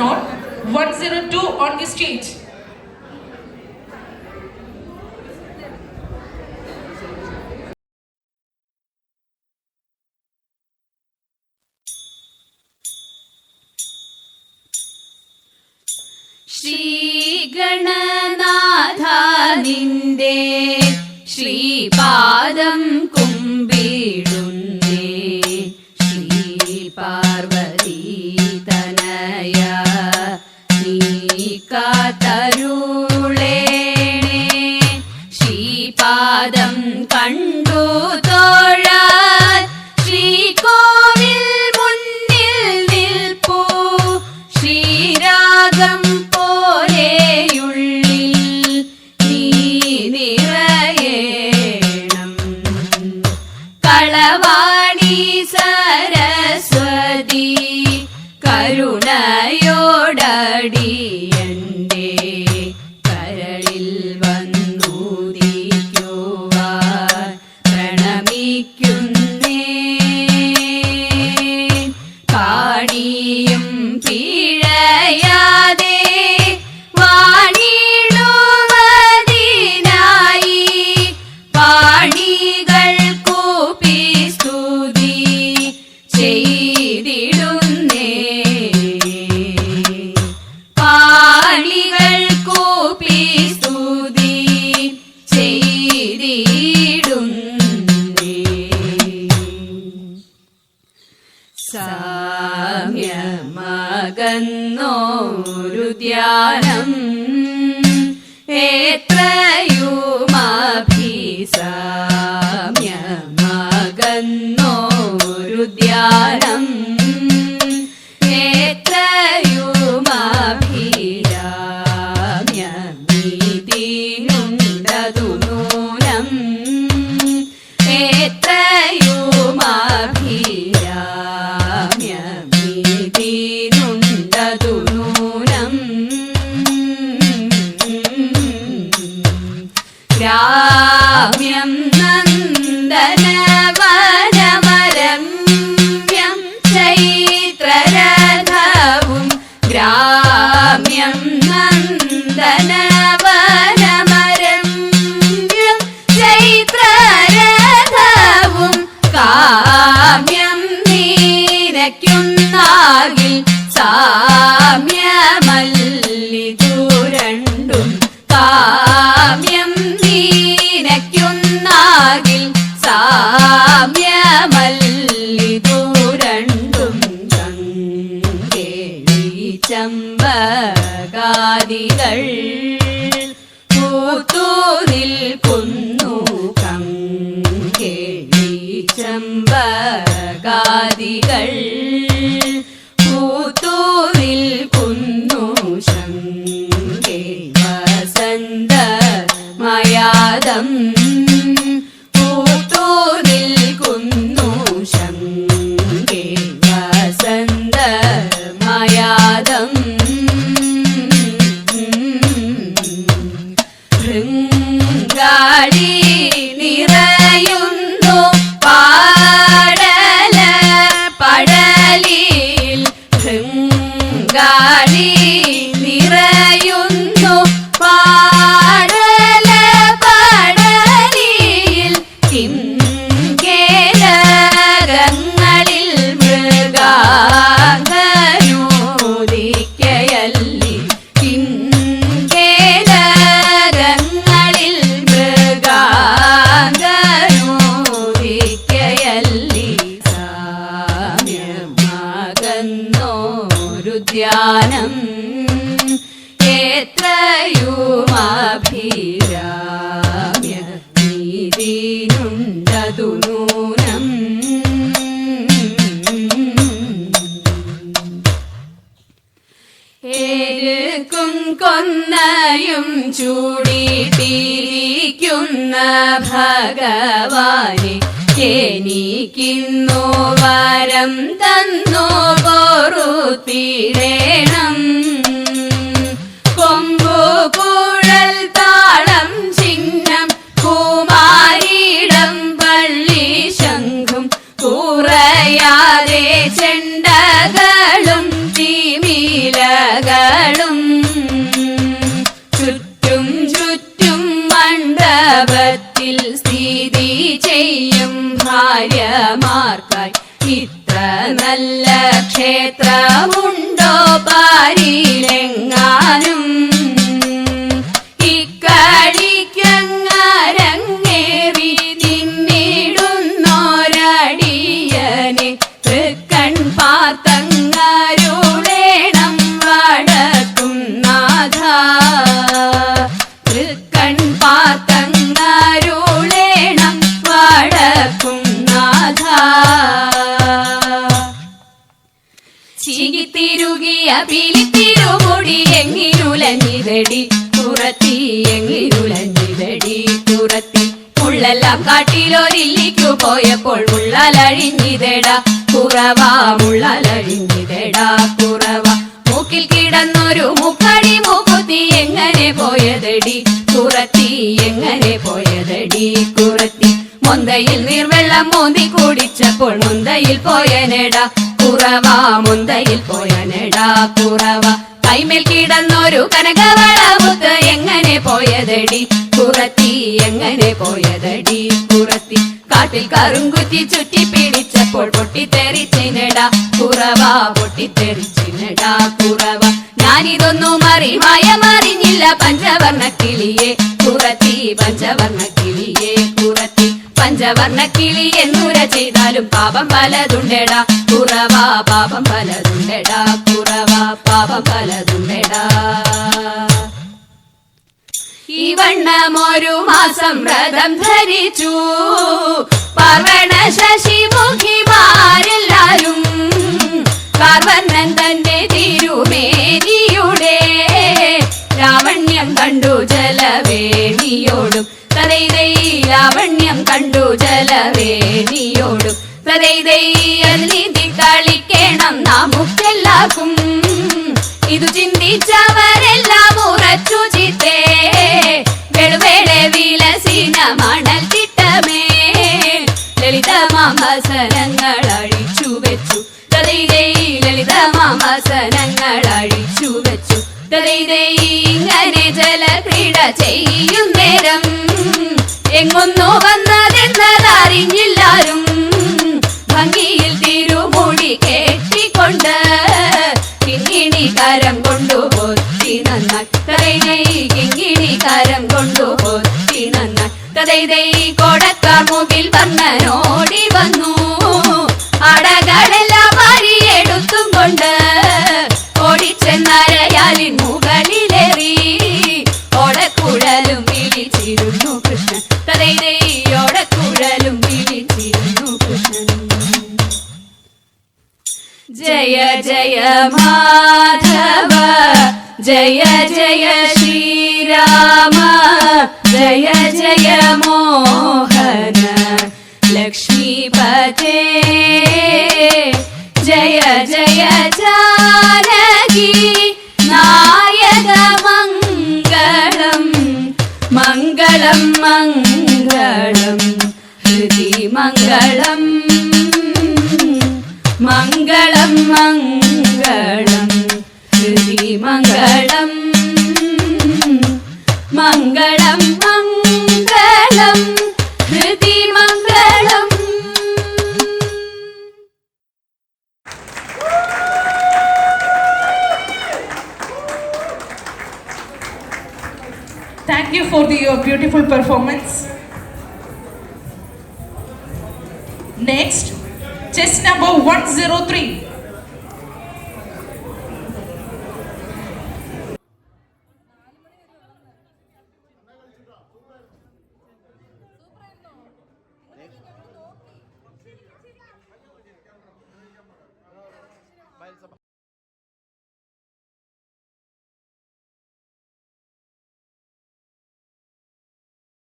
note 102 on the stage. Shri ഗണനാഥ നിന്റെ ശ്രീപാദം കുമ്പിടുന്നേ ശ്രീ പാർവതി തനയ നീ കാതരുളേണേ ശ്രീപാദം കണ്ടു തോഴാൻ ശ്രീകോവിൽ മുന്നിൽ നിൽപ്പൂ ശ്രീരാഗം കളവാണി സരസ്വതി കരുണയോടടിയന്റെ കരളിൽ വന്നുദിക്കുവാൻ പ്രണമിക്കുന്നേ കാണിയും പിഴയാതെ വാണിടുവതിനായി പാണികൾ ചെയ്തിടുന്നേ പാണികൾ കൂപ്പി സ്തുതി ചെയ്തിടുന്നേ സാമ്യമകന്നോരു ധ്യാനം എത്രയുമഭിസാമ്യമകന്നോരു ധ്യാനം എത്രയുമഭിരാമ്യമിതിനുണ്ടതു നൂനം എത്രയുമഭിരാമ്യമിതിനുണ്ടതു നൂനം ഗ്രാമ്യം നന്ദനവനമരമ്യം ചൈത്രരഥവും ഗ്രാമ്യം നന്ദനവനമരമ്യം ചൈത്രരഥവും കാമ്യം നീനയ്ക്കുന്നാകിൽ സാമ്യമല്ലിതു രണ്ടും കാമ്യം നീനയ്ക്കുന്നാകിൽ സാമ്യമല്ലിതു രണ്ടും കങ്കേളി ചമ്പകാദികൾ പൂത്തു നിൽക്കുന്നു കങ്കേളി ചമ്പകാദികൾ പൂത്തു നിൽക്കുന്നു ശങ്കേ വസന്തമയാദം പൂത്തു നിൽക്കുന്നു ശങ്കേ വസന്തമയാദം ഭൃംഗാളി നിറയുന്നു പാടല പടലിൽ ഭൃംഗാളി നിറയുന്നു പാടല പടലിൽ കിംകേലകങ്ങളിൽ മൃഗാംഗനോദിക്കയല്ലി കിംകേലകങ്ങളിൽ മൃഗാംഗനോദിക്കയല്ലി സാമ്യമകന്നോരു ധ്യാനം എത്രയുമഭിരാമ്യമിതിനുണ്ടതു നൂനം ഏരുക്കും കൊന്നയും ചൂടിട്ടിരിക്കുന്ന ഭഗവാനെ എനിക്കിന്നു വരം തന്നു പൊറുത്തിടേണം കൊമ്പു കുഴൽ താളം ചിഹ്നം കുമാരിടം പള്ളി ശംഖും കുറയാതെ ചെണ്ടകളും തിമില മക്കളും ചുറ്റും ചുറ്റും മണ്ഡപത്തിൽ സ്ഥിതി ചെയ്യും ഭാര്യമാർക്കായി ഇത്ര നല്ല ക്ഷേത്രമുണ്ടോ പാരിലെങ്ങാനും ഇക്കളിക്കങ്ങരങ്ങേറി നിന്നിടുന്നോരടിയനെ തൃക്കൺ പാത്തങ്ങരുളേണം വടക്കും നാഥ തൃക്കൺ പാത്തങ്ങരുളേണം വടക്കും നാഥ ചികിത്തിരുകിയ പിലിത്തിരുമുടി എങ്ങിനുലഞ്ഞിതടി കുറത്തി എങ്ങിനുലഞ്ഞിതടി കുറത്തി മുള്ളെല്ലാം കാട്ടിലൊരില്ലിക്കു പോയപ്പോൾ മുള്ളലഴിഞ്ഞിതടാ കുറവാ മുള്ളലഴിഞ്ഞിതടാ കുറവാ മൂക്കിൽ കിടന്നൊരു മുക്കടി മൂക്കുത്തി എങ്ങനെ പോയതടി കുറത്തി എങ്ങനെ പോയതടി കുറത്തി മൊന്തയിൽ നീർവെള്ളം മോന്തി കുടിച്ചപ്പോൾ മുന്തയിൽ പോയനെടാ കുറവാ മുന്തയിൽ പോയനെടാ കുറവാ കൈമേൽ കിടന്നൊരു കനകവളമുത്ത് എങ്ങനെ പോയതടി കുറത്തി എങ്ങനെ പോയതടി കുറത്തി കാട്ടിൽ കറുങ്കുറ്റി ചുറ്റി പിടിച്ചപ്പോൾ പൊട്ടിത്തെറിച്ചിനെടാ കുറവാ പൊട്ടിത്തെറിച്ചിനെടാ കുറവാ ഞാനിതൊന്നും മറിഞ്ഞില്ല പഞ്ചവർണ്ണ കിളിയെ കുറത്തി പഞ്ചവർണ്ണ കിളിയെ കുറത്തി പഞ്ചവർണ്ണ കിളി എന്നുര ചെയ്താലും പാപം പലതുണ്ടെടാ കുറവാ പാപം പലതുണ്ടെടാ കുറവാ പാപം പലതുണ്ടെടാ ഈ വണ്ണമൊരു മാസം വ്രതം ധരിച്ചു പാർവണ ശശിമുഖിമാരെല്ലാരും കാർവർണ്ണൻ തന്റെ തിരുമേനിയുടെ ലാവണ്യം കണ്ടു ജലവേണിയോടും തതൈതൈ ലാവണ്യം കണ്ടു ജലവേണിയോടും തതൈതൈ നീതി കളിക്കണം നമുക്കെല്ലാവർക്കും ഇതു ചിന്തിച്ചവരെല്ലാം ഉറച്ചു ചിത്തേ വെളുവേളെ വിലസിന മണൽ തിട്ടമേ ലളിതമാംബസനങ്ങൾ അഴിച്ചു വെച്ചു തതൈതൈ ലളിതമാംബസനങ്ങൾ അഴിച്ചു വെച്ചു തതൈതൈ ഇങ്ങനെ ജലക്രീഡ ചെയ്യും നേരം എങ്ങൊന്നു വന്നതെന്നതറിഞ്ഞില്ലാരും ഭംഗിയിൽ തിരുമുടി കെട്ടിക്കൊണ്ട് കിങ്ങിണി കരം കൊണ്ടു പൊത്തി നന്നായി തതൈതൈ കിങ്ങിണി കരം കൊണ്ടു പൊത്തി നന്നായി തതൈതൈ കോടക്കാർ മുകിൽ വർണ്ണനോടി വന്നു അടകളെല്ലാം വാരിയെടുത്തും കൊണ്ട് ഓടിച്ചെന്നരയാലിൻ മുകളിലേറി ഓടക്കുഴലും വിളിച്ചിരുന്നു കൃഷ്ണൻ തതൈതൈ ഓടക്കുഴലും വിളിച്ചിരുന്നു കൃഷ്ണൻ ജയ ജയ മാധവ ജയ ജയ ശ്രീരാമ ജയ ജയ മോഹന ലക്ഷ്മീപതേ ജയ ജയ ജാനകി നായക മംഗളം മംഗളം മംഗളം ഹൃദി മംഗളം മംഗളം മംഗളം ഹൃദി മംഗളം മംഗളം മംഗളം ഹൃദി മംഗളം. Thank you for your beautiful performance. Next, chess number 103.